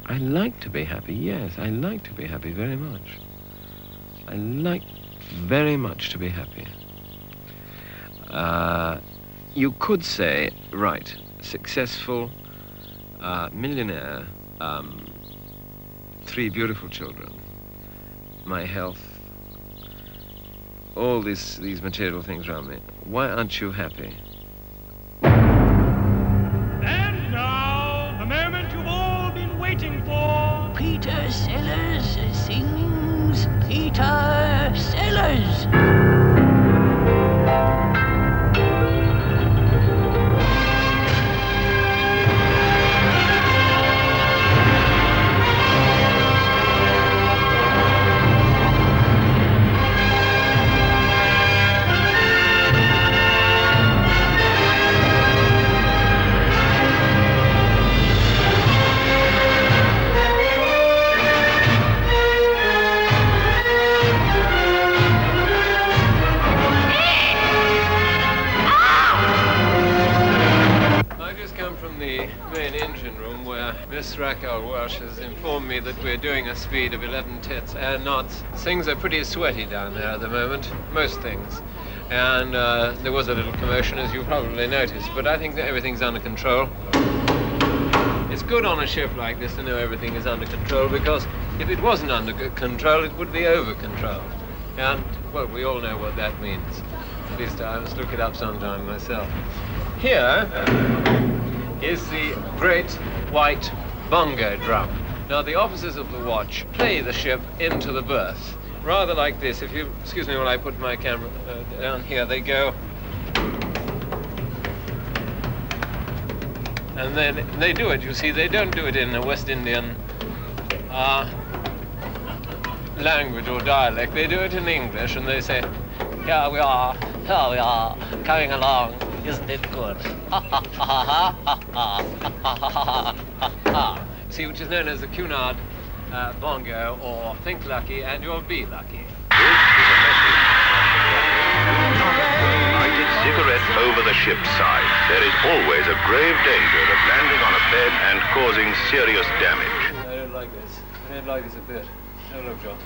I like to be happy, yes. I like to be happy very much. I like very much to be happy. You could say, right, successful, millionaire, 3 beautiful children, my health, all these material things around me. Why aren't you happy? And now, the moment you've all been waiting for. Peter Sellers sings Peter Sellers. Miss Raquel Welsh has informed me that we're doing a speed of 11 knots. Things are pretty sweaty down there at the moment, most things. And there was a little commotion, as you probably noticed, but I think that everything's under control. It's good on a ship like this to know everything is under control, because if it wasn't under control, it would be over control. And, well, we all know what that means. At least I must look it up sometime myself. Here is the great white bongo drum. Now, the officers of the watch play the ship into the berth. Rather like this. If you excuse me while I put my camera down here, they go. And then they do it, you see. They don't do it in the West Indian language or dialect. They do it in English, and they say, here we are, coming along. Isn't it good? See, which is known as the Cunard bongo, or think lucky and you'll be lucky. Lighted cigarette over the ship's side. There is always a grave danger of landing on a bed and causing serious damage. I don't like this. I don't like this a bit. Oh, look, John.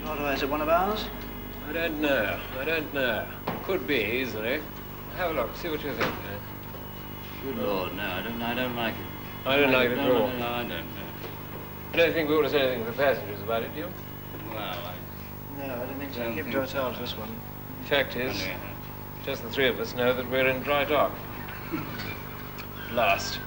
What, is it one of ours? I don't know. I don't know. Could be, easily. Have a look. See what you think. Good Lord, no, I don't like it. I don't like it at all. No, I don't. No. I don't think we ought to say anything to the passengers about it, do you? Well, No, I don't think so. Keep it to ourselves, this one. Fact is, just the 3 of us know that we're in dry dock. Last.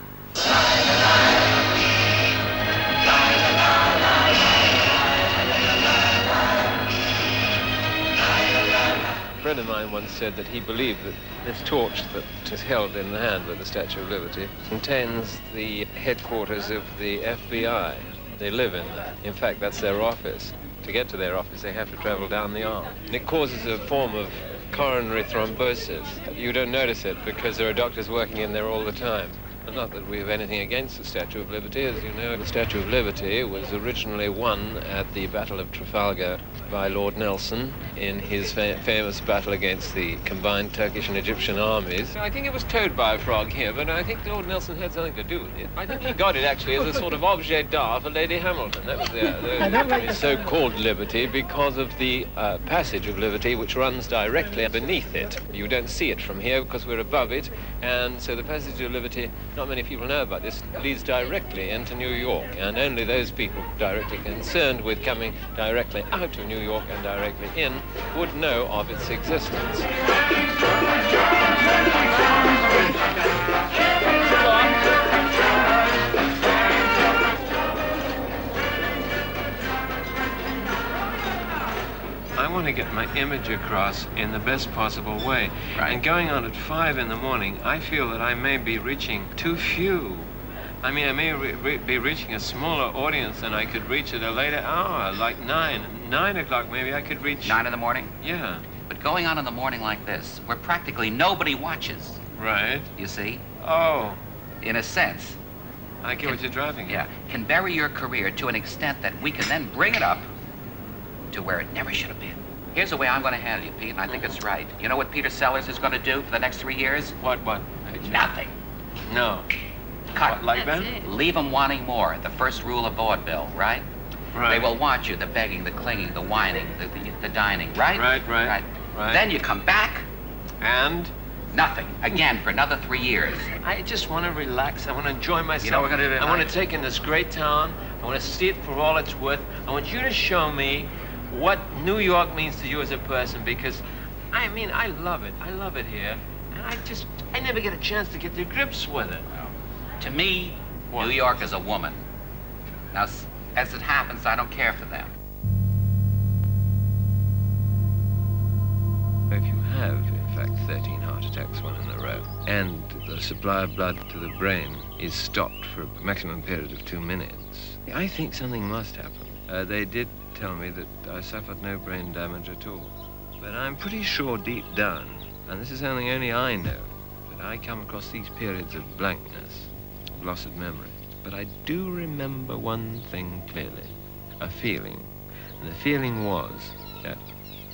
A friend of mine once said that he believed that this torch that is held in the hand by the Statue of Liberty contains the headquarters of the FBI. They live in there. In fact, that's their office. To get to their office, they have to travel down the arm. And it causes a form of coronary thrombosis. You don't notice it because there are doctors working in there all the time. Not that we have anything against the Statue of Liberty. As you know, the Statue of Liberty was originally won at the Battle of Trafalgar by Lord Nelson in his famous battle against the combined Turkish and Egyptian armies. I think it was towed by a frog here, but I think Lord Nelson had something to do with it. I think he got it actually as a sort of objet d'art for Lady Hamilton. That was the so-called Liberty because of the Passage of Liberty, which runs directly beneath it. You don't see it from here because we're above it, and so the Passage of Liberty, not many people know about this, leads directly into New York, and only those people directly concerned with coming directly out of New York and directly in would know of its existence. I want to get my image across in the best possible way. Right. And going on at 5 in the morning, I feel that I may be reaching too few. I mean, I may be reaching a smaller audience than I could reach at a later hour, like 9. 9 o'clock, maybe I could reach... 9 in the morning? Yeah. But going on in the morning like this, where practically nobody watches. Right. You see? Oh. In a sense. I get what you're driving at. Yeah. Can bury your career to an extent that we can then bring it up to where it never should have been. Here's the way I'm going to handle you, Pete, and I think it's right. You know what Peter Sellers is going to do for the next 3 years? What? Nothing. No. Cut. What, like that? Leave them wanting more. The first rule of vaudeville, right? Right. They will watch you, the begging, the clinging, the whining, the dining, right? Right. Then you come back. And? Nothing. Again for another 3 years. I just want to relax. I want to enjoy myself. You know what we're going to do I want tonight? to take in this great town. I want to see it for all it's worth. I want you to show me what New York means to you as a person, because, I mean, I love it. I love it here. And I never get a chance to get to grips with it. To me, What? New York is a woman. Now, as it happens, I don't care for them. If you have, in fact, 13 heart attacks, one in a row, and the supply of blood to the brain is stopped for a maximum period of 2 minutes, I think something must happen. They did tell me that I suffered no brain damage at all. But I'm pretty sure deep down, and this is something only I know, that I come across these periods of blankness, of loss of memory. But I do remember one thing clearly, a feeling. And the feeling was that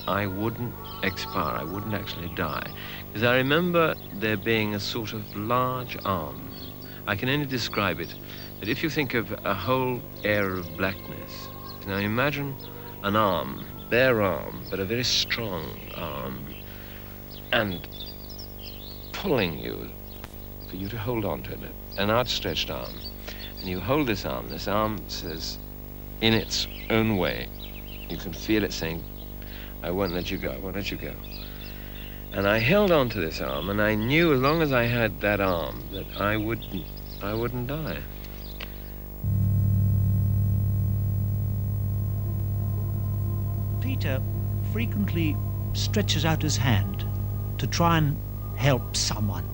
I wouldn't expire, I wouldn't actually die. Because I remember there being a sort of large arm. I can only describe it, that if you think of a whole era of blackness, now imagine an arm, bare arm, but a very strong arm, and pulling you for you to hold on to it, an outstretched arm. And you hold this arm says, in its own way, you can feel it saying, I won't let you go, I won't let you go. And I held on to this arm, and I knew as long as I had that arm that I wouldn't die. Peter frequently stretches out his hand to try and help someone.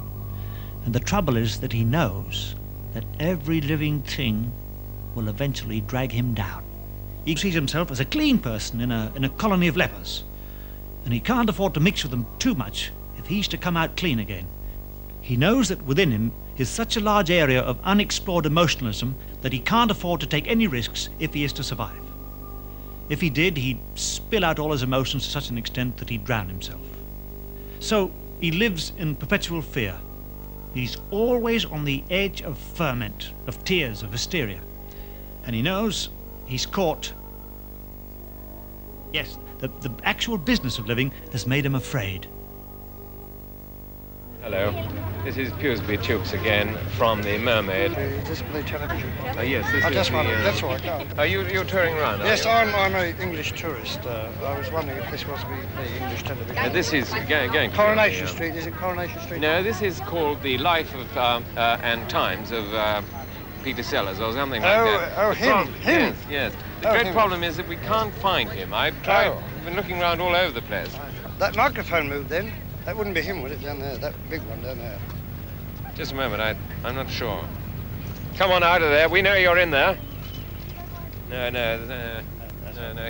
And the trouble is that he knows that every living thing will eventually drag him down. He sees himself as a clean person in a colony of lepers, and he can't afford to mix with them too much if he's to come out clean again. He knows that within him is such a large area of unexplored emotionalism that he can't afford to take any risks if he is to survive. If he did, he'd spill out all his emotions to such an extent that he'd drown himself. So he lives in perpetual fear. He's always on the edge of ferment, of tears, of hysteria. And he knows he's caught. Yes, the actual business of living has made him afraid. Hello, this is Pewsbury Tubes again from the Mermaid. The display television. Yes, this I is just the, wondered, that's all I got. Are you're touring around, Yes, are you? I'm an English tourist. I was wondering if this was the English television. This is going Coronation to Street, is it Coronation Street? No, this is called The Life of and Times of Peter Sellers or something like that. Oh, him. Yes. The great problem is that we can't find him. I've been looking around all over the place. That microphone moved then. That wouldn't be him, would it, down there? That big one down there. Just a moment, I'm not sure. Come on out of there. We know you're in there. No,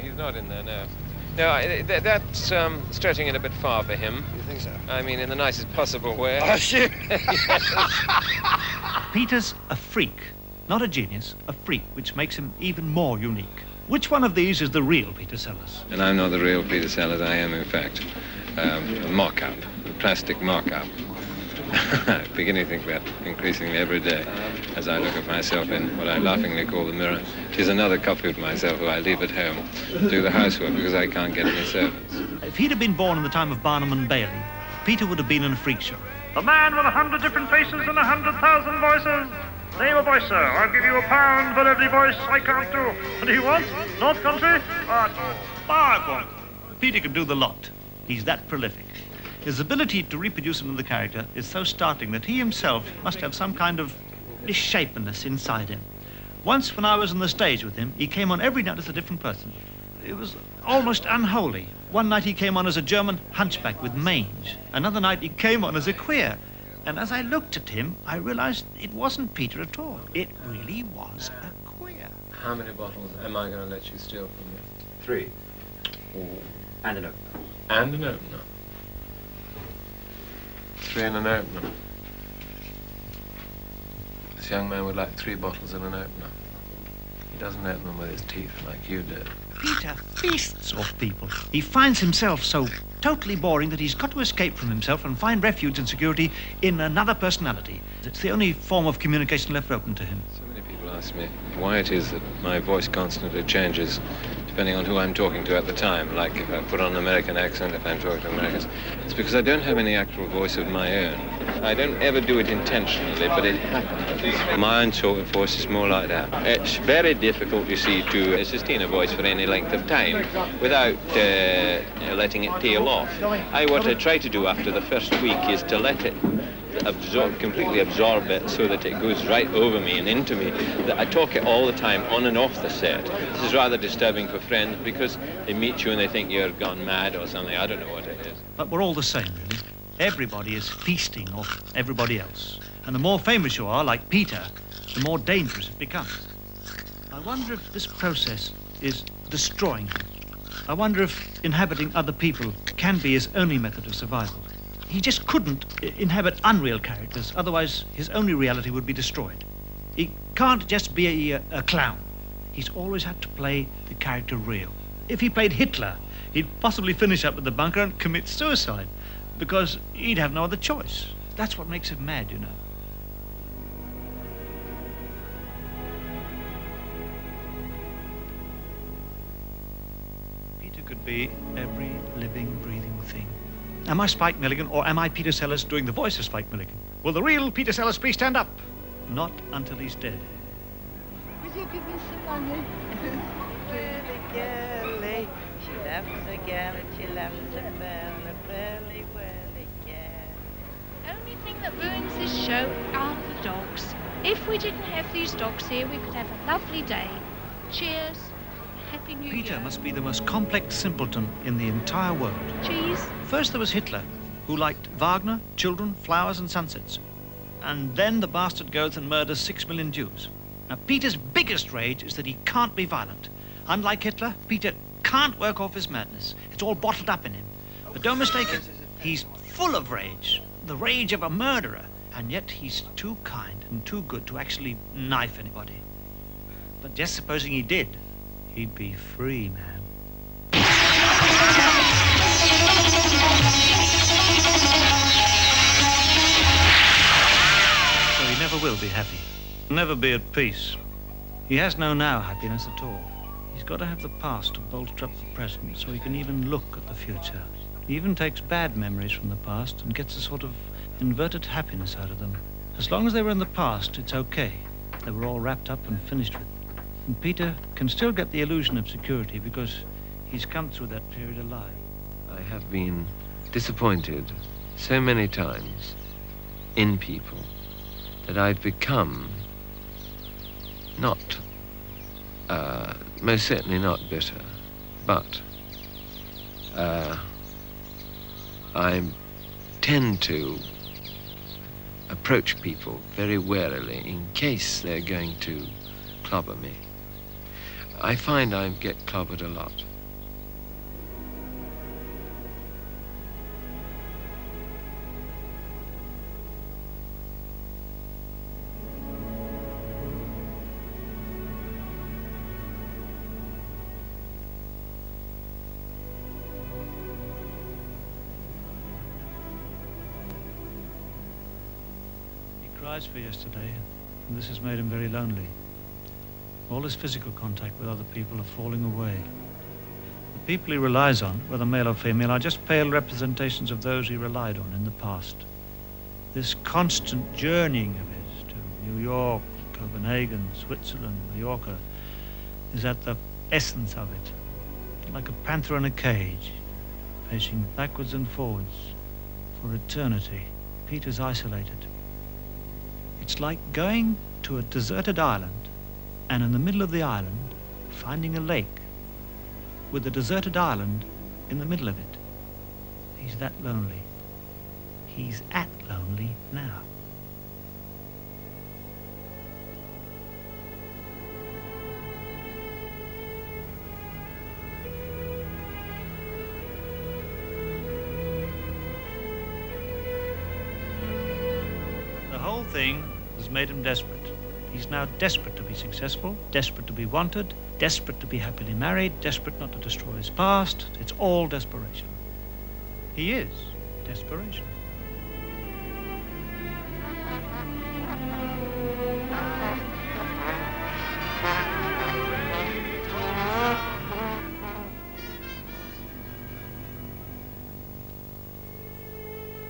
he's not in there, no. No, that's stretching it a bit far for him. You think so? I mean, in the nicest possible way. Oh, shit. Peter's a freak, not a genius, a freak, which makes him even more unique. Which one of these is the real Peter Sellers? And I'm not the real Peter Sellers. I am, in fact, a mock-up, a plastic mock-up. I'm beginning to think that increasingly every day as I look at myself in what I laughingly call the mirror. She's another copy of myself who I leave at home to do the housework because I can't get any servants. If he'd have been born in the time of Barnum and Bailey, Peter would have been in a freak show. The man with 100 different faces and 100,000 voices. Name a voice, sir. I'll give you £1 for every voice I can't do. And do you want? North Country? Bargain. Peter can do the lot. He's that prolific. His ability to reproduce another character is so startling that he himself must have some kind of misshapenness inside him. Once when I was on the stage with him, he came on every night as a different person. It was almost unholy. One night he came on as a German hunchback with mange. Another night he came on as a queer. And as I looked at him, I realized it wasn't Peter at all. It really was a queer. How many bottles am I going to let you steal from me? 3. Oh. And an opener. And an opener. 3 and an opener. This young man would like 3 bottles and an opener. He doesn't open them with his teeth like you did. Peter feasts off people. He finds himself so totally boring that he's got to escape from himself and find refuge and security in another personality. It's the only form of communication left open to him. So many people ask me why it is that my voice constantly changes depending on who I'm talking to at the time, like if I put on an American accent, if I'm talking to Americans. It's because I don't have any actual voice of my own. I don't ever do it intentionally, but it happens. My own sort of voice is more like that. It's very difficult, you see, to sustain a voice for any length of time without letting it tail off. What I try to do after the first week is to let it completely absorb it so that it goes right over me and into me. I talk it all the time, on and off the set. This is rather disturbing for friends because they meet you and they think you're gone mad or something. I don't know what it is. But we're all the same, really. Everybody is feasting off everybody else. And the more famous you are, like Peter, the more dangerous it becomes. I wonder if this process is destroying him. I wonder if inhabiting other people can be his only method of survival. He just couldn't inhabit unreal characters, otherwise his only reality would be destroyed. He can't just be a clown. He's always had to play the character real. If he played Hitler, he'd possibly finish up at the bunker and commit suicide, because he'd have no other choice. That's what makes him mad, you know. Peter could be every living, breathing thing. Am I Spike Milligan, or am I Peter Sellers doing the voice of Spike Milligan? Will the real Peter Sellers please stand up? Not until he's dead. Would you give me some money? Whirly girly, she loves a girl and she loves a whirly whirly girl. Only thing that ruins this show are the dogs. If we didn't have these dogs here, we could have a lovely day. Cheers. Happy New Year. Peter must be the most complex simpleton in the entire world. Cheese. First there was Hitler, who liked Wagner, children, flowers and sunsets. And then the bastard goes and murders 6 million Jews. Now, Peter's biggest rage is that he can't be violent. Unlike Hitler, Peter can't work off his madness. It's all bottled up in him. But don't mistake it. He's full of rage, the rage of a murderer. And yet he's too kind and too good to actually knife anybody. But just supposing he did, he'd be free, man. So he never will be happy. Never be at peace. He has no now happiness at all. He's got to have the past to bolster up the present so he can even look at the future. He even takes bad memories from the past and gets a sort of inverted happiness out of them. As long as they were in the past, it's okay. They were all wrapped up and finished with. And Peter can still get the illusion of security because he's come through that period alive. I have been disappointed so many times in people that I've become not, most certainly not bitter, but I tend to approach people very warily in case they're going to clobber me. I find I get clobbered a lot. He cries for yesterday, and this has made him very lonely. All his physical contact with other people are falling away. The people he relies on, whether male or female, are just pale representations of those he relied on in the past. This constant journeying of his to New York, Copenhagen, Switzerland, Mallorca, is at the essence of it. Like a panther in a cage, pacing backwards and forwards for eternity. Peter's isolated. It's like going to a deserted island and in the middle of the island, finding a lake with a deserted island in the middle of it. He's that lonely. He's at lonely now. The whole thing has made him desperate. He's now desperate to be successful, desperate to be wanted, desperate to be happily married, desperate not to destroy his past. It's all desperation. He is desperation.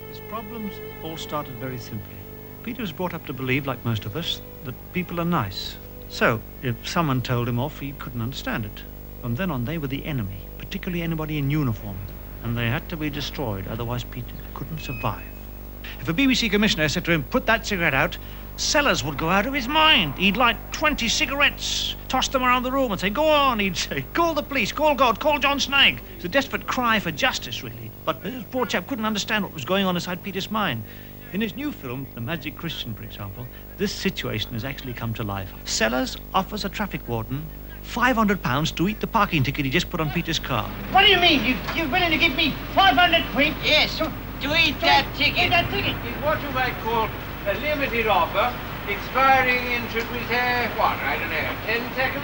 His problems all started very simply. Peter was brought up to believe, like most of us, that people are nice. So, if someone told him off, he couldn't understand it. From then on, they were the enemy, particularly anybody in uniform, and they had to be destroyed, otherwise Peter couldn't survive. If a BBC commissioner said to him, put that cigarette out, Sellers would go out of his mind. He'd light 20 cigarettes, toss them around the room and say, go on. He'd say, call the police, call God, call John Snagg. It's a desperate cry for justice, really. But this poor chap couldn't understand what was going on inside Peter's mind. In his new film, The Magic Christian, for example, this situation has actually come to life. Sellers offers a traffic warden £500 to eat the parking ticket he just put on Peter's car. What do you mean? You're willing to give me 500 quid? Yes, to eat that ticket. Eat that ticket. It's what you might call a limited offer, expiring in, should we say, what, I don't know, 10 seconds?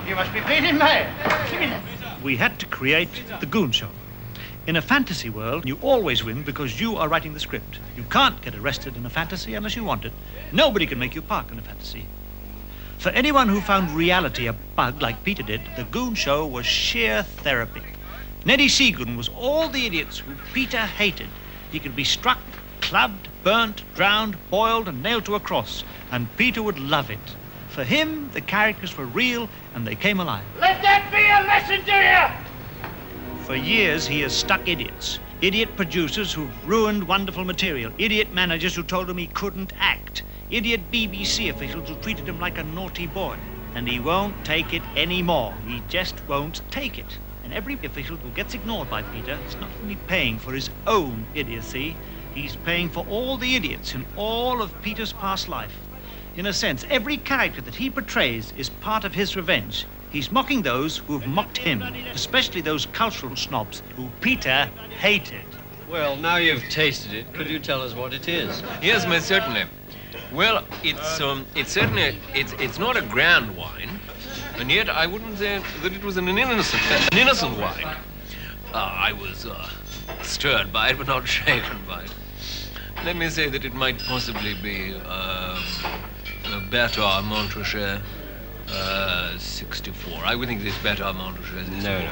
You must be bleeding mad. Give me that. We had to create the Goon Show. In a fantasy world, you always win because you are writing the script. You can't get arrested in a fantasy unless you want it. Nobody can make you park in a fantasy. For anyone who found reality a bug like Peter did, the Goon Show was sheer therapy. Neddy Seagoon was all the idiots who Peter hated. He could be struck, clubbed, burnt, drowned, boiled, and nailed to a cross, and Peter would love it. For him, the characters were real, and they came alive. Let that be a lesson to you! For years, he has stuck idiots. Idiot producers who've ruined wonderful material. Idiot managers who told him he couldn't act. Idiot BBC officials who treated him like a naughty boy. And he won't take it anymore. He just won't take it. And every official who gets ignored by Peter is not only paying for his own idiocy, he's paying for all the idiots in all of Peter's past life. In a sense, every character that he portrays is part of his revenge. He's mocking those who've mocked him, especially those cultural snobs who Peter hated. Well, now you've tasted it, could you tell us what it is? Yes, most certainly. Well, it's certainly not a grand wine, and yet I wouldn't say that it was an innocent wine. I was stirred by it, but not shaken by it. Let me say that it might possibly be a Bertard Montrachet 64. I would think this Bertard Montrachet is 64. No,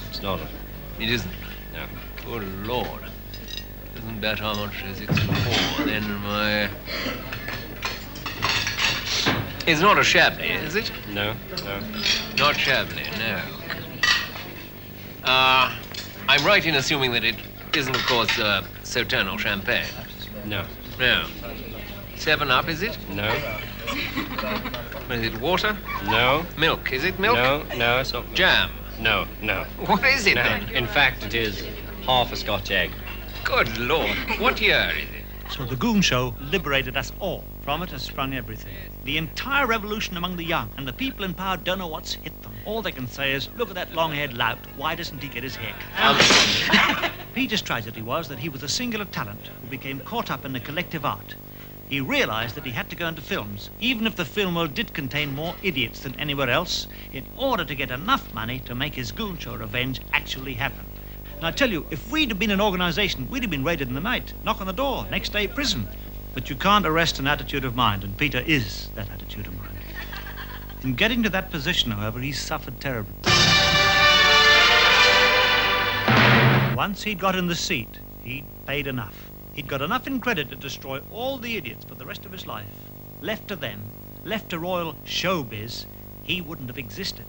it's not. It isn't? No. Good Lord. Isn't Bertard Montrachet 64? Then my... It's not a Chablis, is it? No. Not Chablis, no. I'm right in assuming that it isn't, of course, Sauternes or Champagne. No. No. 7-Up, is it? No. Is it water? No. Milk, is it milk? No, it's not milk. Jam? No. What is it, then? In fact, it is half a Scotch egg. Good Lord. What year is it? So the Goon Show liberated us all. From it has sprung everything. The entire revolution among the young, and the people in power don't know what's hit them. All they can say is, look at that long-haired lout. Why doesn't he get his hair cut? Peter's tragedy was that he was a singular talent who became caught up in the collective art. He realized that he had to go into films, even if the film world did contain more idiots than anywhere else, in order to get enough money to make his Goon Show revenge actually happen. And I tell you, if we'd have been an organization, we'd have been raided in the night, knock on the door, next day prison. But you can't arrest an attitude of mind, and Peter is that attitude of mind. In getting to that position, however, he suffered terribly. Once he'd got in the seat, he'd paid enough. He'd got enough in credit to destroy all the idiots for the rest of his life. Left to them, left to royal showbiz, he wouldn't have existed.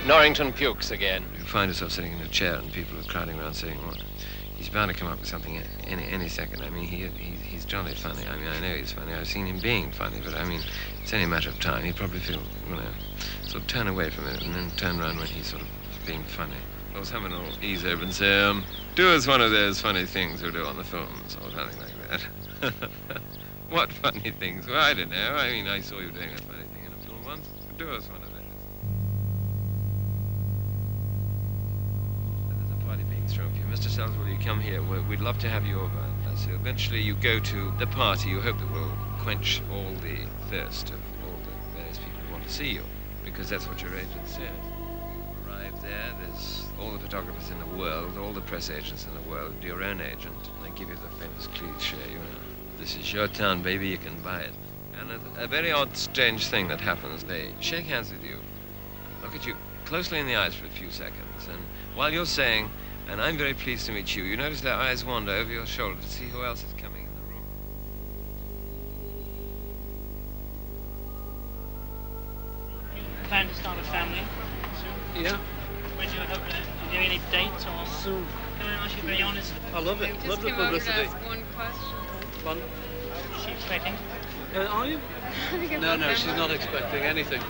Norrington Pukes again. find yourself sitting in a chair and people are crowding around saying, well, he's bound to come up with something any second. I mean, he's jolly funny. I mean, I know he's funny. I've seen him being funny, but I mean, it's only a matter of time. He'd probably feel, you know, sort of turn away from it and then turn around when he's sort of being funny. Or someone will ease over and say, do us one of those funny things we do on the films, or something like that. What funny things? Well, I don't know. I mean, I saw you doing a funny thing in a film once. Do us one of those. There's a party being thrown for you. Mr. Sells, will you come here? We'd love to have you over. So eventually you go to the party. You hope it will quench all the thirst of all the various people who want to see you, because that's what your agent says. You arrive there, there's all the photographers in the world, all the press agents in the world, your own agent. They give you the famous cliche, you know, this is your town, baby, you can buy it. And a very odd, strange thing that happens, they shake hands with you, look at you closely in the eyes for a few seconds, and while you're saying, and I'm very pleased to meet you, you notice their eyes wander over your shoulder to see who else is coming in the room. You plan to start a family soon? Yeah. When do you hope to do any dates or soon? Can I ask you very honestly? I love it. Love the publicity. Just one question. Fun. Is she expecting? Are you? No, she's not expecting anything.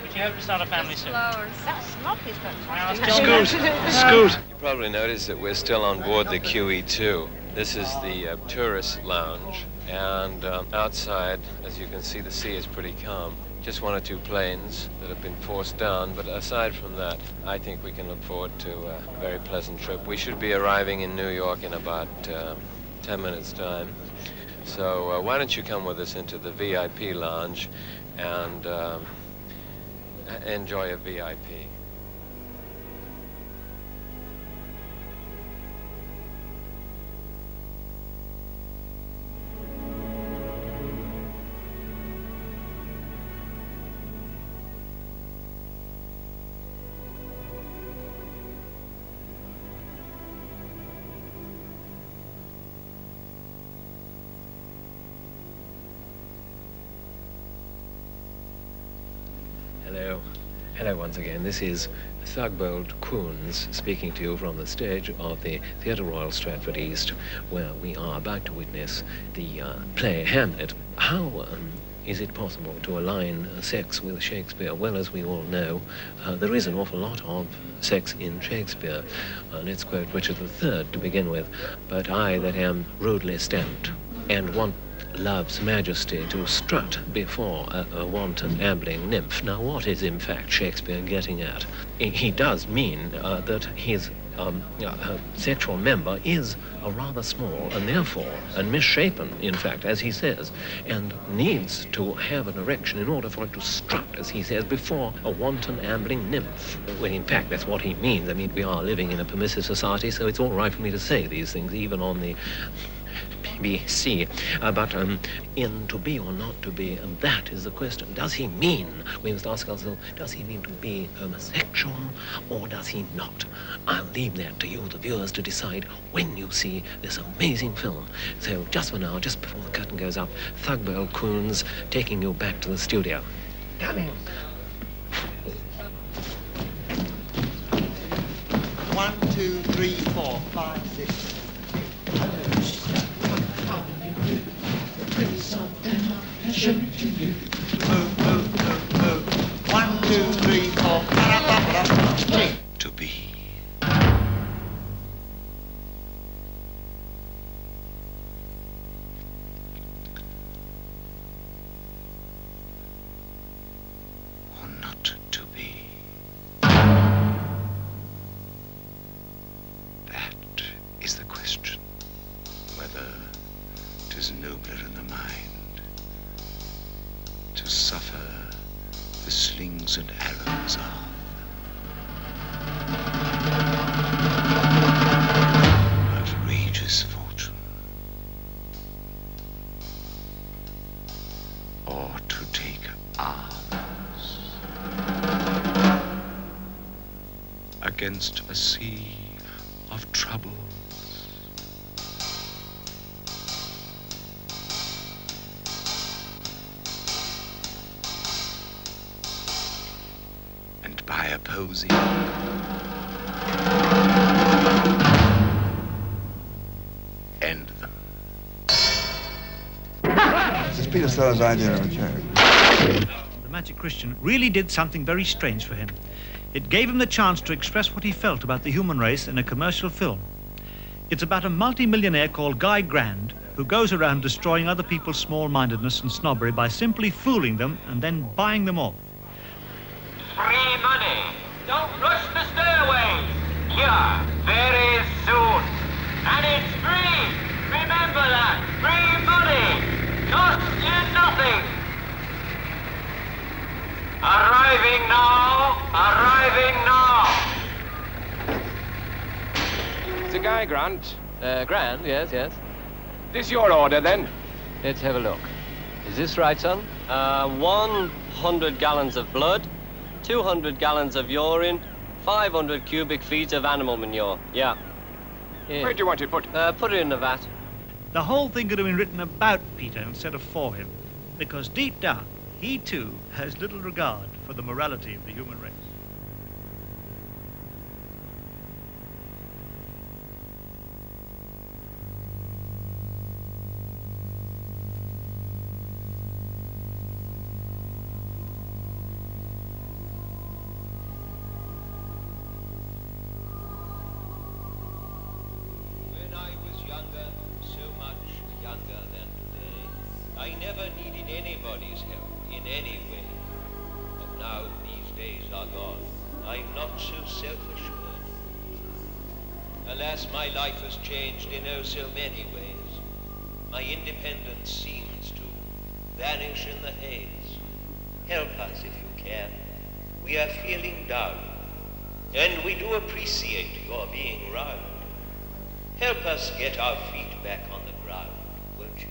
But you hope to start a family soon? Flowers. That's lovely, fantastic. Scoot. You probably noticed that we're still on board the QE2. This is the tourist lounge, and outside, as you can see, the sea is pretty calm. Just one or two planes that have been forced down, but aside from that, I think we can look forward to a very pleasant trip. We should be arriving in New York in about 10 minutes' time. So why don't you come with us into the VIP lounge and enjoy a VIP. Hello once again. This is Thugbold Koons speaking to you from the stage of the Theatre Royal Stratford East, where we are about to witness the play Hamlet. How is it possible to align sex with Shakespeare? Well, as we all know, there is an awful lot of sex in Shakespeare. Let's quote Richard III to begin with. But I that am rudely stamped and want Love's majesty to strut before a wanton ambling nymph. Now, what is in fact Shakespeare getting at? He does mean that his sexual member is rather small and therefore, and misshapen, in fact, as he says, and needs to have an erection in order for it to strut, as he says, before a wanton ambling nymph. Well, in fact, that's what he means. I mean, we are living in a permissive society, so it's all right for me to say these things, even on the BBC, but in to be or not to be, and that is the question. Does he mean, we must ask ourselves, does he mean to be homosexual or does he not? I'll leave that to you, the viewers, to decide when you see this amazing film. So just for now, just before the curtain goes up, Thugbold Koons taking you back to the studio. Coming. 1, 2, 3, 4, 5, 6. Move, move, move, move. 1, 2, 3, 4. To be. Or not to be. That is the question. Whether 'tis nobler in the mind to suffer the slings and arrows of outrageous fortune, or to take arms against a sea of troubles. By opposing Costello's idea of a joke. The Magic Christian really did something very strange for him. It gave him the chance to express what he felt about the human race in a commercial film. It's about a multi-millionaire called Guy Grand who goes around destroying other people's small-mindedness and snobbery by simply fooling them and then buying them off. Free money. Don't rush the stairways. Here, very soon. And it's free. Remember that. Free money. Costs you nothing. Arriving now. Arriving now. It's a Guy Grant. Grand, yes, yes. This your order, then? Let's have a look. Is this right, son? 100 gallons of blood, 200 gallons of urine, 500 cubic feet of animal manure. Yeah. Where do you want it put? Put it in the vat. The whole thing could have been written about Peter instead of for him, because deep down, he too has little regard for the morality of the human race. I never needed anybody's help in any way. But now these days are gone, I'm not so self-assured. Alas, my life has changed in oh so many ways. My independence seems to vanish in the haze. Help us if you can. We are feeling down, and we do appreciate your being round. Help us get our feet back on the ground, won't you?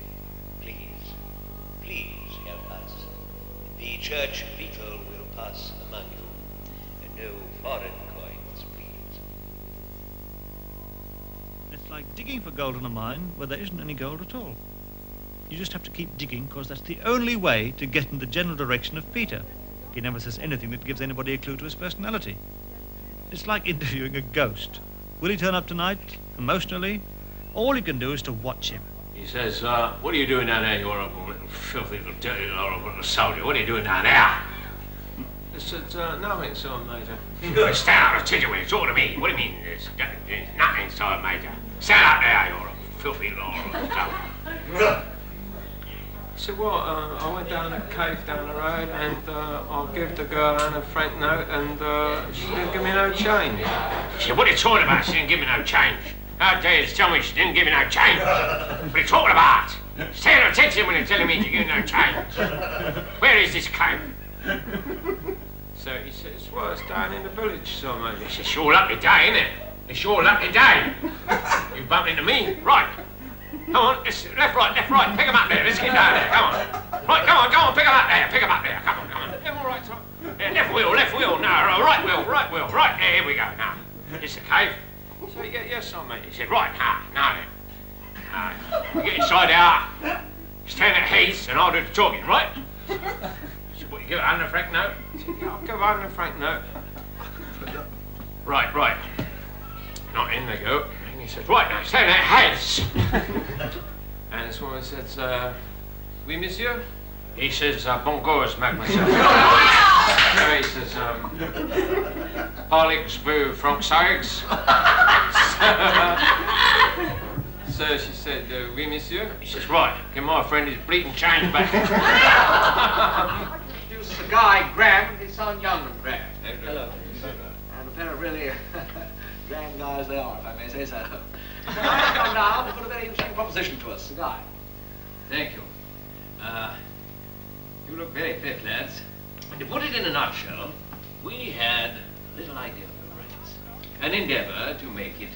Please help us. The church beetle will pass among you, and no foreign coins, please. It's like digging for gold in a mine where there isn't any gold at all. You just have to keep digging because that's the only way to get in the general direction of Peter. He never says anything that gives anybody a clue to his personality. It's like interviewing a ghost. Will he turn up tonight, emotionally? All you can do is to watch him. He says, what are you doing down there, you horrible little filthy little dirty little soldier? What are you doing down there? I said, nothing, sir, Major. Stand up, attention when you talk to me. What do you mean? There's nothing, sir, Major. Stand up there, you horrible filthy little stuff. He said, well, I went down a cave down the road and I'll give the girl Anna Frank note and she didn't give me no change. He said, what are you talking about? She didn't give me no change. How dare you tell me she didn't give me no change? What are you talking about? Stay at attention when you're telling me to give no change. Where is this cave? So he says, well, it's down in the village, so maybe. It's your lucky day, isn't it? It's your lucky day. You bumped into me. Right. Come on, left, right. Pick him up there. Let's get down there. Come on. Right, come on. Pick him up there. Come on. Yeah, all right, Tom. Yeah, left wheel. No, right wheel. Right, there, here we go. Now, it's the cave. So, yes, sir, mate. He said, right, now then. You get inside there, stand at Hayes, and I'll do the talking, right? He said, what, you give Anna Frank note? I said, yeah, I'll give Anna Frank note. Right. Not in they go. And he said, right, now stand at Hayes. And this woman says, oui, monsieur? He says, bon goes, mademoiselle. So he says, parlez vous français? So she said, oui, monsieur? He says, right, give my friend his bleeding change back. This is the Guy Graham, his son, young Graham. Hello. And a pair of really grand guys they are, if I may say so. Come now, they've got a very interesting proposition to us, the Guy. Thank you. You look very fit, lads. To put it in a nutshell, we had a little idea of the race. An endeavor to make it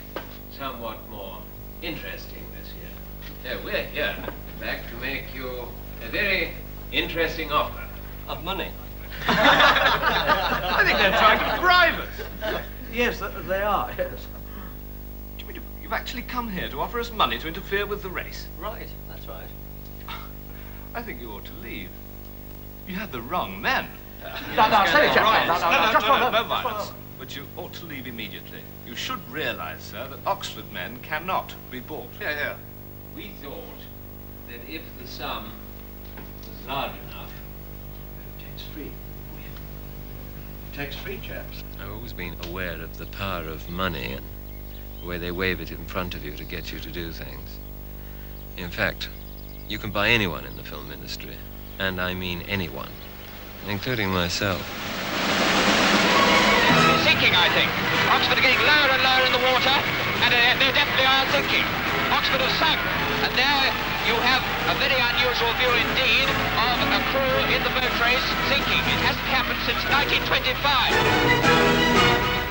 somewhat more interesting this year. Yeah, we're here, in fact, to make you a very interesting offer. Of money? I think they're trying to bribe us. Yes, they are, yes. Do you mean you've actually come here to offer us money to interfere with the race? Right, that's right. I think you ought to leave. You had the wrong men. No, steady, chaps. No violence. But you ought to leave immediately. You should realize, sir, that Oxford men cannot be bought. Yeah. We thought that if the sum was large enough. Tax-free. Tax-free, chaps. I've always been aware of the power of money and the way they wave it in front of you to get you to do things. In fact, you can buy anyone in the film industry, and I mean anyone, including myself. Sinking, I think. Oxford are getting lower and lower in the water, and they definitely are sinking. Oxford have sunk, and there you have a very unusual view indeed of a crew in the boat race sinking. It hasn't happened since 1925.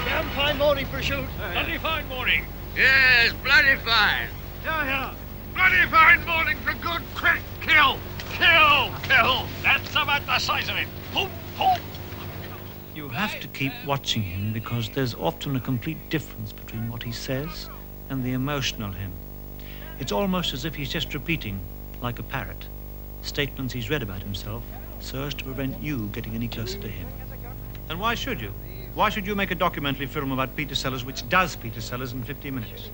Damn fine morning for a shoot. Bloody fine morning. Yes, bloody fine. Yeah. Bloody fine morning for a good quick kill. Kill. That's about the size of it. Boom. You have to keep watching him because there's often a complete difference between what he says and the emotional him. It's almost as if he's just repeating, like a parrot, statements he's read about himself so as to prevent you getting any closer to him. And why should you? Why should you make a documentary film about Peter Sellers which does Peter Sellers in 50 minutes?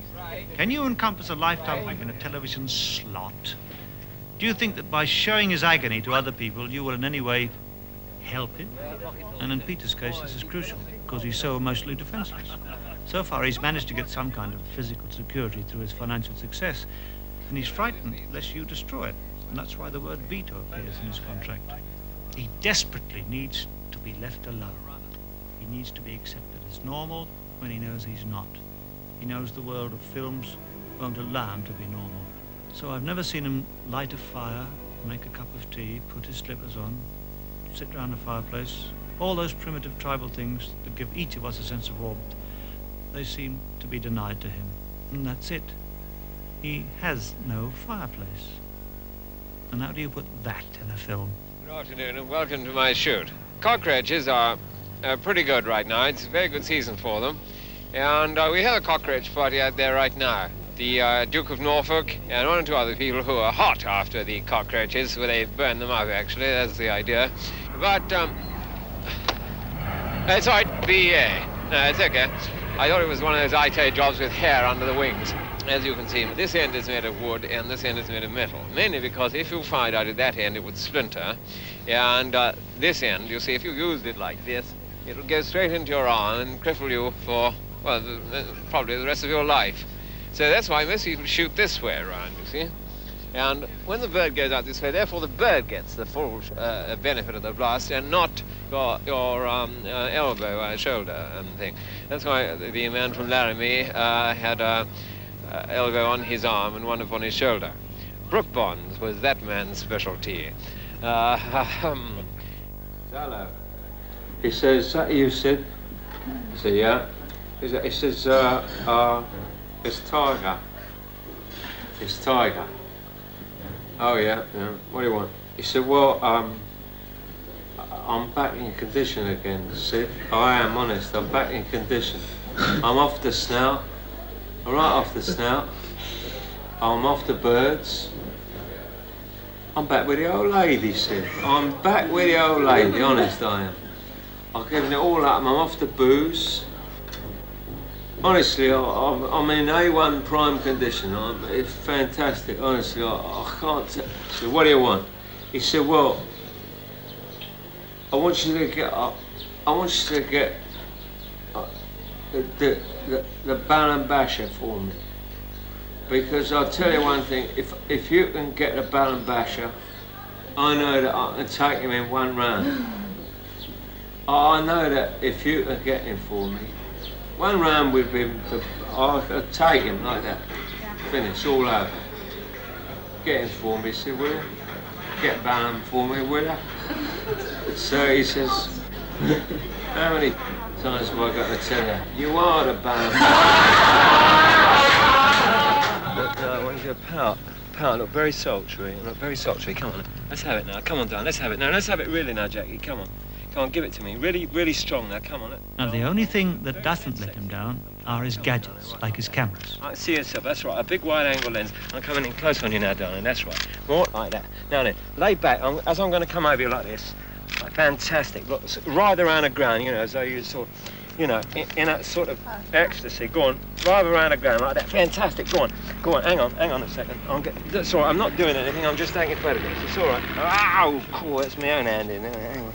Can you encompass a lifetime in a television slot? Do you think that by showing his agony to other people, you will in any way help him? And in Peter's case, this is crucial, because he's so emotionally defenseless. So far, he's managed to get some kind of physical security through his financial success, and he's frightened lest you destroy it. And that's why the word veto appears in his contract. He desperately needs to be left alone. He needs to be accepted as normal when he knows he's not. He knows the world of films won't allow him to be normal. So I've never seen him light a fire, make a cup of tea, put his slippers on, sit round a fireplace, all those primitive tribal things that give each of us a sense of warmth. They seem to be denied to him. And that's it. He has no fireplace. And how do you put that in a film? Good afternoon and welcome to my shoot. Cockroaches are pretty good right now. It's a very good season for them. And we have a cockroach party out there right now. The Duke of Norfolk and one or two other people who are hot after the cockroaches, where they burn them up, actually. That's the idea. But, it's all right. No, it's okay. I thought it was one of those IT jobs with hair under the wings. As you can see, this end is made of wood and this end is made of metal. Mainly because if you fired out at that end, it would splinter. And this end, you see, if you used it like this, it would go straight into your arm and cripple you for, well, probably the rest of your life. So that's why most people shoot this way around, you see. And when the bird goes out this way, therefore the bird gets the full benefit of the blast and not your elbow, shoulder thing. That's why the man from Laramie had a elbow on his arm and one upon his shoulder. Brook Bonds was that man's specialty. Hello. He says, is that you, Sid? I said, yeah. He says, it's Tiger. It's Tiger. Oh, yeah. What do you want? He said, well, I'm back in condition again, Sid. I am honest, I'm back in condition. I'm off the snout. I'm right off the snout. I'm off the birds. I'm back with the old lady, Sid. I'm back with the old lady, honest I am. I've given it all up. I'm off the booze. Honestly, I'm in A1 prime condition. It's fantastic, honestly. I can't tell. So what do you want? He said, well, I want you to get the Baron Basher for me. Because I'll tell you one thing, if you can get the Baron Basher, I know that I can take him in one round. I know that if you can get him for me, one round with him, I'll take him like that. Finish, all over. Get him for me, said, will you? Get Baron for me, will you? So he says, how many times have I got to tell you? You are the Baron. But I want you to pout, look very sultry, come on. Let's have it now, come on, darling, let's have it now. Let's have it really now, Jackie, come on. Come on, give it to me. Really, really strong now. Come on. Now, the only thing that doesn't let him down are his gadgets, like his cameras. I see yourself. That's right. A big wide-angle lens. I'm coming in close on you now, darling. That's right. More like that. Now then, lay back. As I'm going to come over you like this. Like, fantastic. Look, right around the ground, you know, as though you sort of, you know, in that sort of ecstasy. Go on. drive around the ground like that. Fantastic. Go on, hang on a second. That's all right, I'm not doing anything, I'm just taking photographs. It's all right. Oh, cool, that's my own hand in there. Hang on.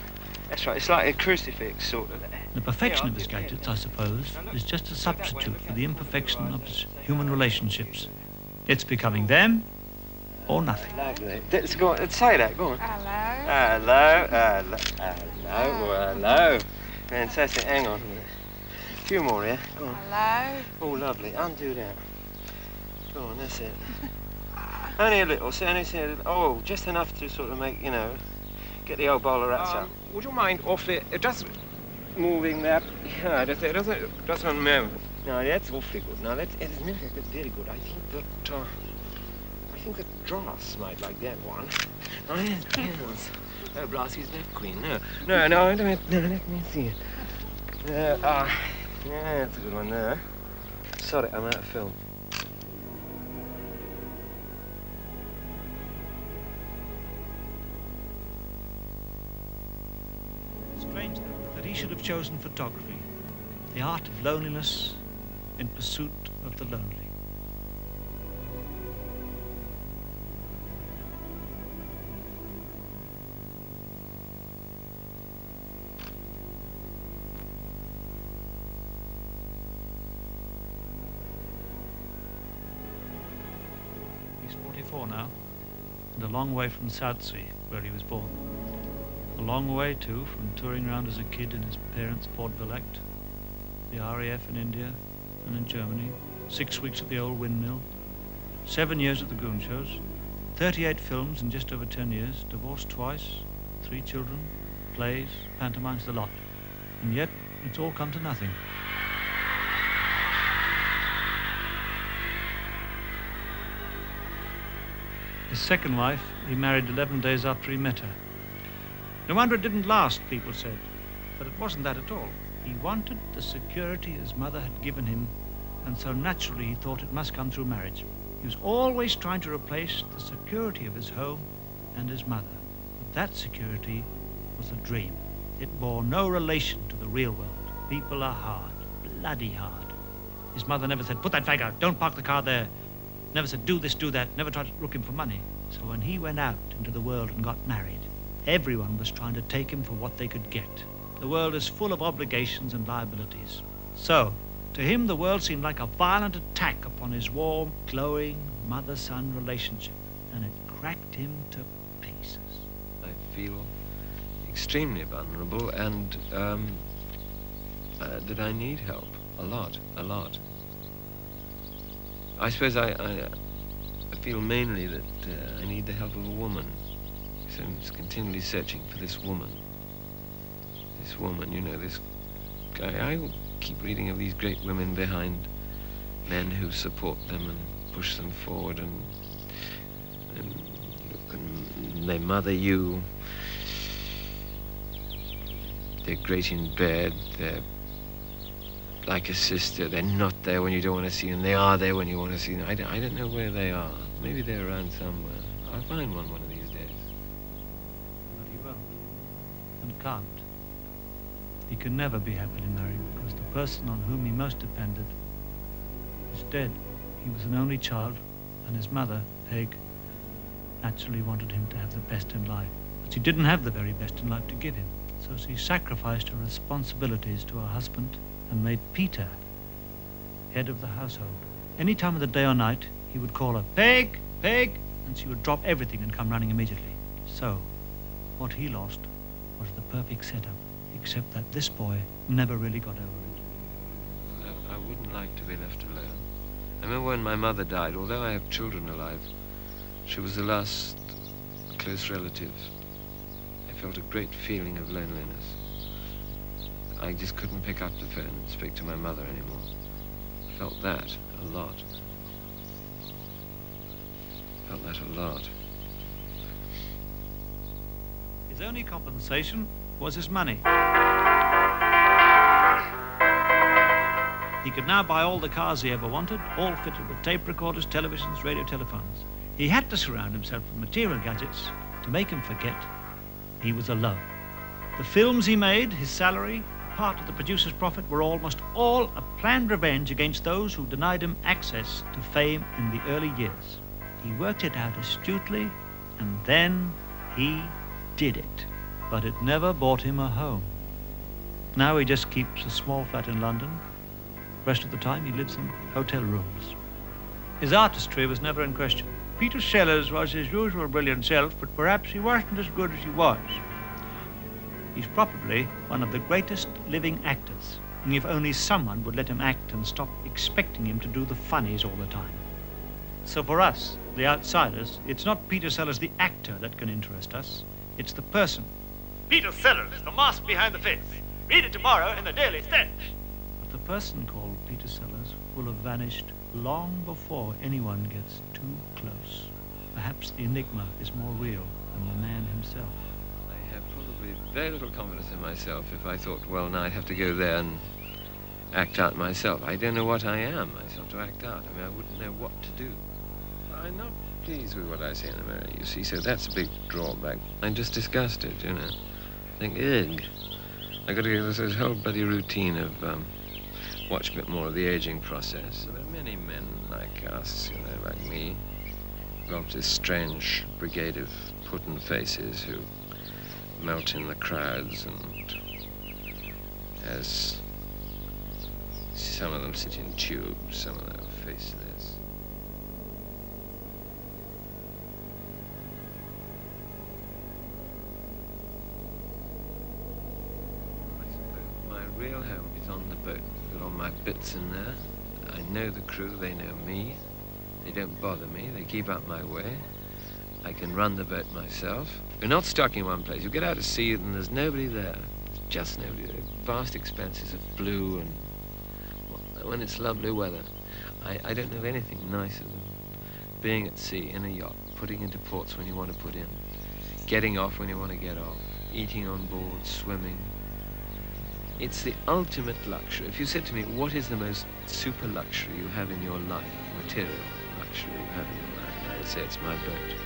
That's right, it's like a crucifix, sort of. The perfection of his gadgets, I suppose, is just a substitute for the imperfection of his human relationships. It's becoming them or nothing. Lovely. Go on, say that, go on. Hello. Fantastic, hang on a minute. A few more here, go on. Hello. Oh, lovely, undo that. Go on, that's it. Only a little, oh, just enough to sort of make, you know, get the old bowl of rats up. Would you mind awfully, just moving that, yeah, doesn't move. No, that's awfully good. No, that's very good. I think that Brass might like that one. Oh, yes. Oh, Brass, he's left queen. No, let me see. Yeah, that's a good one there. Sorry, I'm out of film. Strange, though, that he should have chosen photography, the art of loneliness in pursuit of the lonely. He's 44 now, and a long way from Southsea, where he was born. A long way, too, from touring around as a kid in his parents' Ford Velect, the RAF in India and in Germany, 6 weeks at the old windmill, 7 years at the Goon Shows, 38 films in just over 10 years, divorced twice, 3 children, plays, pantomimes, the lot. And yet, it's all come to nothing. His second wife, he married 11 days after he met her. No wonder it didn't last, people said. But it wasn't that at all. He wanted the security his mother had given him, and so naturally he thought it must come through marriage. He was always trying to replace the security of his home and his mother. But that security was a dream. It bore no relation to the real world. People are hard, bloody hard. His mother never said, put that fag out, don't park the car there. Never said, do this, do that, never tried to look him for money. So when he went out into the world and got married, everyone was trying to take him for what they could get. The world is full of obligations and liabilities. So, to him, the world seemed like a violent attack upon his warm, glowing mother-son relationship, and it cracked him to pieces. I feel extremely vulnerable and that I need help a lot. I suppose I feel mainly that I need the help of a woman. So I'm continually searching for this woman. This woman, you know, this guy. I keep reading of these great women behind men who support them and push them forward and they mother you. They're great in bed. They're like a sister. They're not there when you don't want to see them. They are there when you want to see them. I don't know where they are. Maybe they're around somewhere. I'll find one of these days. But he won't and can't. He can never be happily married because the person on whom he most depended is dead. He was an only child, and his mother, Peg, naturally wanted him to have the best in life. But she didn't have the very best in life to give him. So she sacrificed her responsibilities to her husband and made Peter head of the household. Any time of the day or night, he would call her, Peg, Peg, and she would drop everything and come running immediately. So, what he lost was the perfect setup, except that this boy never really got over it. I wouldn't like to be left alone. I remember when my mother died, although I have children alive, she was the last close relative. I felt a great feeling of loneliness. I just couldn't pick up the phone and speak to my mother anymore. I felt that a lot. His only compensation was his money. He could now buy all the cars he ever wanted, all fitted with tape recorders, televisions, radio telephones. He had to surround himself with material gadgets to make him forget he was alone. The films he made, his salary, part of the producer's profit were almost all a planned revenge against those who denied him access to fame in the early years. He worked it out astutely, and then he did it. But it never bought him a home. Now he just keeps a small flat in London. The rest of the time he lives in hotel rooms. His artistry was never in question. Peter Sellers was his usual brilliant self, but perhaps he wasn't as good as he was. He's probably one of the greatest living actors, and if only someone would let him act and stop expecting him to do the funnies all the time. So for us, the outsiders, it's not Peter Sellers the actor that can interest us, it's the person. Peter Sellers, the mask behind the face. Read it tomorrow in the Daily Stench. But the person called Peter Sellers will have vanished long before anyone gets too close. Perhaps the enigma is more real than the man himself. I have probably very little confidence in myself if I thought, well, now I'd have to go there and act out myself. I don't know what I am myself to act out. I mean, I wouldn't know what to do. I'm not pleased with what I see in the mirror, you see, so that's a big drawback. I'm just disgusted, you know. I think, ugh. I got to go through this whole bloody routine of watch a bit more of the aging process. There are many men like us, you know, like me, belong to this strange brigade of puddin' faces who melt in the crowds, and as some of them sit in tubes, some of them are faceless. My real home is on the boat. I've got all my bits in there. I know the crew, they know me. They don't bother me, they keep out my way. I can run the boat myself. We're not stuck in one place. You get out to sea and there's nobody there. There's just nobody there. Vast expanses of blue, and when it's lovely weather. I don't know of anything nicer than being at sea in a yacht, putting into ports when you want to put in, getting off when you want to get off, eating on board, swimming. It's the ultimate luxury. If you said to me, what is the most super luxury you have in your life, material luxury you have in your life, I would say it's my boat.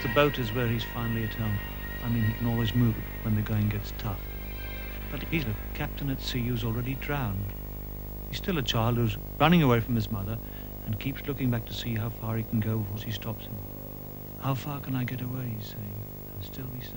The boat is where he's finally at home. I mean, he can always move it when the going gets tough. But he's a captain at sea who's already drowned. He's still a child who's running away from his mother and keeps looking back to see how far he can go before she stops him. How far can I get away, he's saying, and still be safe?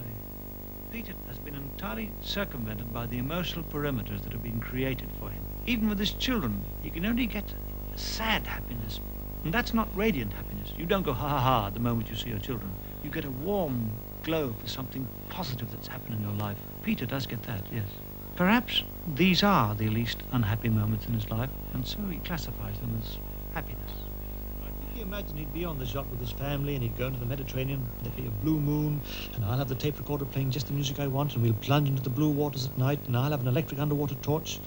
Peter has been entirely circumvented by the emotional perimeters that have been created for him. Even with his children, he can only get sad happiness. And that's not radiant happiness. You don't go ha-ha-ha the moment you see your children. You get a warm glow for something positive that's happened in your life. Peter does get that, yes. Perhaps these are the least unhappy moments in his life, and so he classifies them as happiness. I think he imagined he'd be on this yacht with his family, and he'd go into the Mediterranean, there'd be a blue moon, and I'll have the tape recorder playing just the music I want, and we'll plunge into the blue waters at night, and I'll have an electric underwater torch.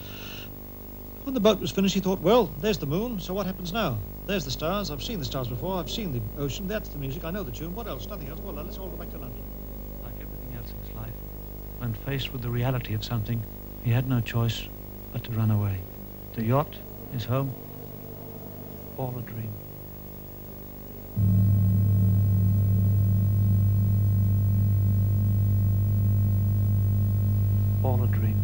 When the boat was finished, he thought, well, there's the moon, so what happens now? There's the stars. I've seen the stars before. I've seen the ocean. That's the music. I know the tune. What else? Nothing else. Well, let's all go back to London. Like everything else in his life, when faced with the reality of something, he had no choice but to run away. The yacht, his home, all a dream. All a dream.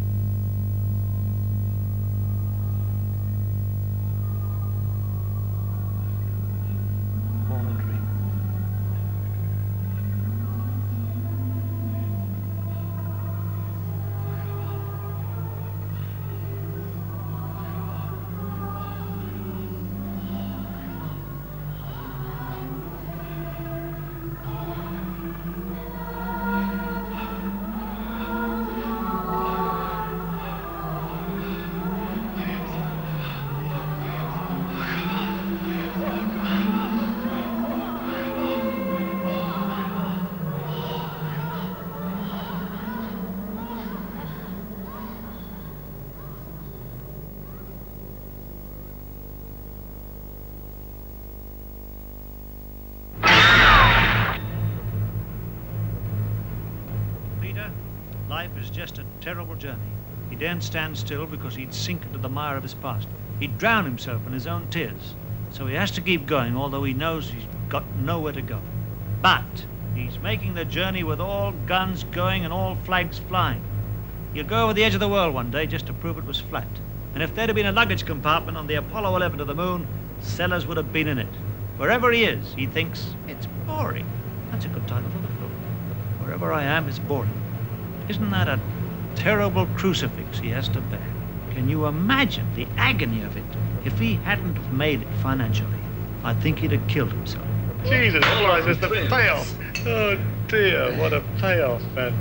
Peter, life is just a terrible journey. He daren't stand still because he'd sink into the mire of his past. He'd drown himself in his own tears. So he has to keep going, although he knows he's got nowhere to go. But he's making the journey with all guns going and all flags flying. He'll go over the edge of the world one day just to prove it was flat. And if there'd have been a luggage compartment on the Apollo 11 to the moon, Sellers would have been in it. Wherever he is, he thinks it's boring. That's a good title for the film. Wherever I am, it's boring. Isn't that a terrible crucifix he has to bear? Can you imagine the agony of it? If he hadn't have made it financially, I think he'd have killed himself. Jesus Christ, it's the payoff. Oh dear, what a payoff, man.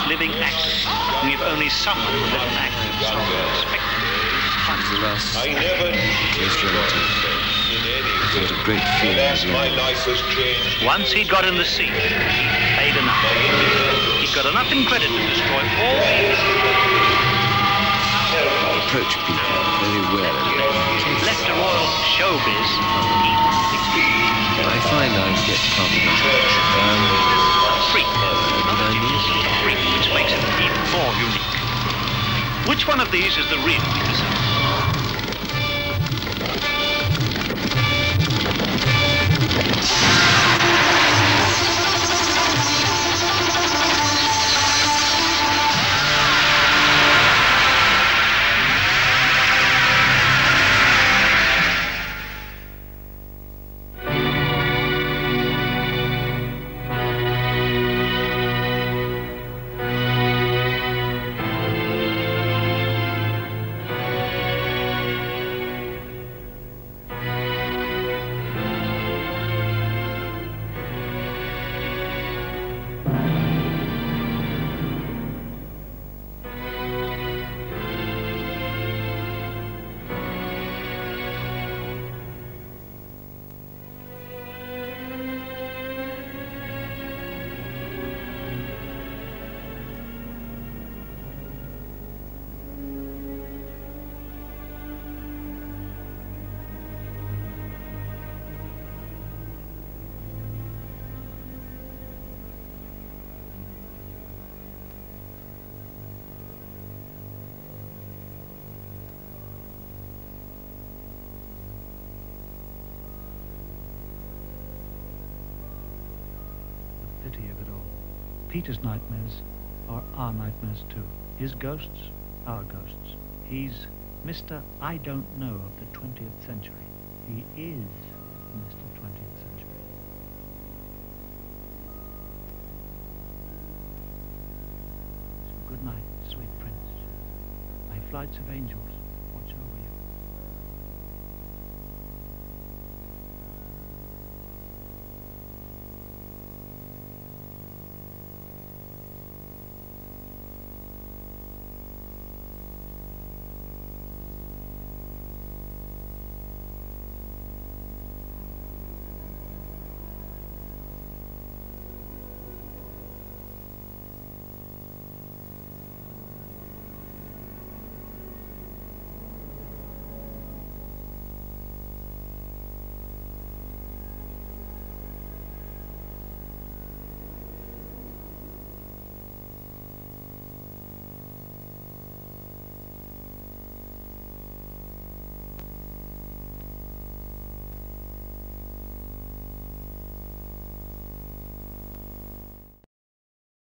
Living actors. And if only someone would let an actor I never felt a great feeling as my life was changed. Once he got in the seat, paid enough. He got enough in credit to destroy all I approach people very warily. left to royal showbiz. I find I get complimented. Freak. Freak, which makes it even more unique. Which one of these is the real Peterson? Pity of it all. Peter's nightmares are our nightmares too. His ghosts, our ghosts. He's Mr. I don't know of the 20th century. He is Mr. 20th century. So good night, sweet prince. My flights of angels